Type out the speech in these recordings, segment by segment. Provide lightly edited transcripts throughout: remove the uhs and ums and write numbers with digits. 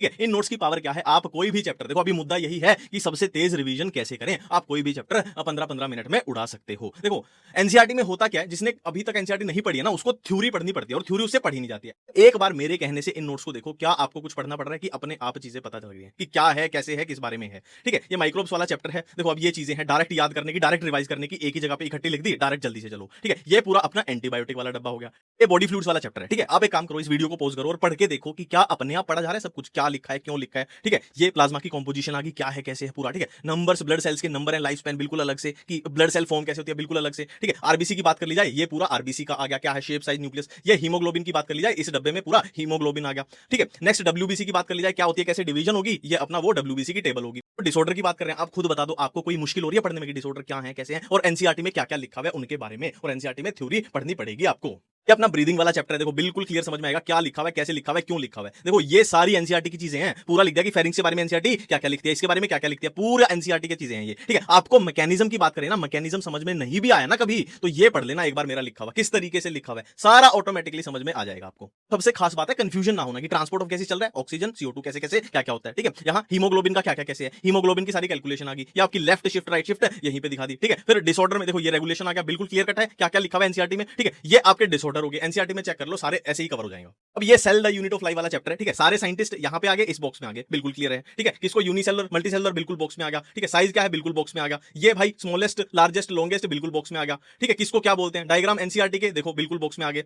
ठीक है। इन नोट्स की पावर क्या है, आप कोई भी चैप्टर देखो, अभी मुद्दा यही है कि सबसे तेज रिवीजन कैसे करें। आप कोई भी चैप्टर 15-15 मिनट में उड़ा सकते हो। देखो एनसीईआरटी में होता क्या है, जिसने अभी तक एनसीईआरटी नहीं पढ़ी है ना, उसको थ्योरी पढ़नी पड़ती है और थ्योरी उससे पढ़ी नहीं जाती है। एक बार मेरे कहने से इन नोट्स को देखो, क्या आपको कुछ पढ़ना पड़ रहा है कि अपने आप चीजें पता चल रही है कि क्या है, कैसे है, किस बारे में है। ठीक है, ये माइक्रोब्स वाला चैप्टर है। देखो अब ये चीजें हैं डायरेक्ट याद करने की, डायरेक्ट रिवाइज करने की, एक ही जगह पे इकट्ठी लिख दी, डायरेक्ट जल्दी से चलो। ठीक है, ये पूरा अपना एंटीबायोटिक वाला डब्बा हो गया। ये बॉडी फ्लूइड्स वाला चैप्टर है। ठीक है, आप एक काम करो, इस वीडियो को पॉज करो और पढ़ के देखो कि क्या अपने आप पढ़ा जा रहा है सब कुछ, क्या लिखा है, क्यों लिखा है। ठीक है, ये प्लाज्मा की कंपोजिशन आ गई, क्या है, कैसे है पूरा। ठीक है, नंबर्स, ब्लड सेल्स के नंबर एंड लाइफ स्पैन बिल्कुल अलग से, कि ब्लड सेल फॉर्म कैसे होती है बिल्कुल अलग से। ठीक है, आरबीसी की बात कर ली जाए, ये पूरा आरबीसी का आ गया, क्या है, शेप, साइज, न्यूक्लियस। ये हीमोग्लोबिन की बात कर ली जाए, इस डब्बे में पूरा हीमोग्लोबिन आ गया। ठीक है, नेक्स्ट डब्ल्यूबीसी की बात कर ली जाए, क्या होती है, कैसे डिवीजन होगी, ये अपना वो डब्ल्यूबीसी की टेबल होगी। डिसऑर्डर की बात कर रहे हैं, आप खुद बता दो आपको कोई मुश्किल हो रही है पढ़ने में कि डिसऑर्डर क्या है, कैसे है, और एनसीईआरटी में क्या क्या लिखा हुआ है उनके बारे में, और एनसीईआरटी में थ्योरी पढ़नी पड़ेगी आपको। ये अपना ब्रीदिंग वाला चैप्टर है, देखो बिल्कुल क्लियर समझ में आएगा क्या लिखा हुआ है, कैसे लिखा हुआ है, क्यों लिखा हुआ है। देखो ये सारी एनसीईआरटी की चीजें हैं, पूरा लिख दिया कि फेरिंग्स के बारे में एनसीईआरटी क्या क्या लिखती है, इसके बारे में क्या क्या लिखती है, पूरा एनसीईआरटी की चीजें हैं ये। ठीक है, आपको मैकेनिज्म की बात करें ना, मैकेनिज्म समझ में नहीं भी आया ना कभी, तो ये पढ़ लेना एक बार मेरा लिखा हुआ किस तरीके से लिखा हुआ है, सारा ऑटोमेटिकली समझ में आ जाएगा आपको। सबसे खास बात है कंफ्यूजन ना होना कि ट्रांसपोर्ट ऑफ गैसेस चल रहा है, ऑक्सीजन, CO2 कैसे कैसे क्या क्या होता है। ठीक है, यहाँ हीमोग्लोबिन का क्या क्या कैसे है, हीमोग्लोबिन की सारी कैलकुलेशन आ गई, या आपकी लेफ्ट शिफ्ट राइट शिफ्ट यहीं पे दिखा दी। ठीक है, फिर डिसऑर्डर में देखो ये रेगुलेशन आ गया, बिल्कुल क्लियर कट है क्या क्या लिखा हुआ है एनसीईआरटी में। ठीक है, ये आपके डिसऑर्डर हो गए, एनसीईआरटी में चेक कर लो, सारे ऐसे ही कवर हो जाएंगे। अब ये cell the unit of life वाला चैप्टर है। ठीक है, सारे साइंटिस्ट यहाँ पे आ गए, इस बॉक्स में आ गए, बिल्कुल क्लियर है। ठीक है, किसको यूनिसेलुलर मल्टीसेलुलर बिल्कुल बॉक्स में आ गया। ठीक है, साइज क्या है बिल्कुल बॉक्स में आ गया। ये भाई स्मॉलेस्ट लार्जेस्ट लॉन्गेस्ट बिल्कुल बॉक्स में आ गया। ठीक है, किसको क्या बोलते हैं, डायग्राम एनसीईआरटी के देखो बिल्कुल बॉक्स में आ गए।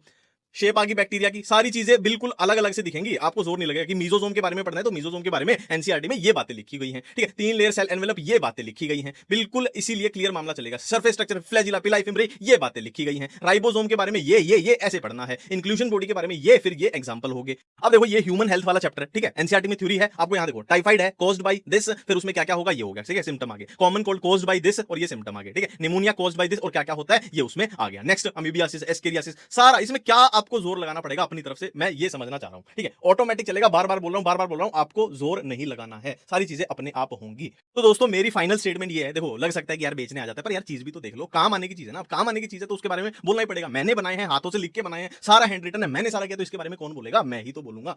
शेप आ गई बैक्टीरिया की, सारी चीजें बिल्कुल अलग अलग से दिखेंगी, आपको जोर नहीं लगेगा कि मीजोजोम के बारे में पढ़ना है तो मीजोजोम के बारे में एनसीईआरटी में ये बातें लिखी गई हैं। ठीक है, 3 लेयर सेल एनवेलप ये बातें लिखी गई हैं, बिल्कुल इसीलिए क्लियर मामला चलेगा। सरफेस स्ट्रक्चर, फ्लैजिला, पिलाई, फिम्ब्री ये बातें लिखी गई हैं। राइबोसोम के बारे में ये ऐसे पढ़ना है, इंक्लूजन बॉडी के बारे में ये, फिर ये एग्जांपल हो गए। अब देखो ये ह्यूमन हेल्थ वाला चैप्टर है। ठीक है, एनसीईआरटी में थ्योरी है, आपको यहाँ देखो टाइफाइड है कॉज्ड बाय दिस, फिर उसमें क्या क्या होगा ये हो गया। ठीक है, सिम्टम आ गए, common cold caused by this और ये सिम्टम आ गए। ठीक है, निमोनिया कॉज्ड बाय दिस और क्या क्या होता है ये उसमें आ गया। नेक्स्ट अमीबियासिस, एस्केरियासिस, सारा इसमें क्या आपको जोर लगाना पड़ेगा अपनी तरफ से, मैं ये समझना चाह रहा हूं। ठीक है, ऑटोमेटिक चलेगा, बार बार बोल रहा हूं, बार बार बोल रहा हूं, आपको जोर नहीं लगाना है, सारी चीजें अपने आप होंगी। तो दोस्तों मेरी फाइनल स्टेटमेंट ये है, देखो लग सकता है कि यार बेचने आ जाता है, पर यार चीज भी तो देख लो, काम आने की चीज है ना। अब काम आने की चीज है तो उसके बारे में बोलना ही पड़ेगा। मैंने बनाए हैं, हाथों से लिख के बनाए हैं, सारा हैंड रिटन है, मैंने सारा किया, तो इसके बारे में कौन बोलेगा, मैं ही तो बोलूंगा।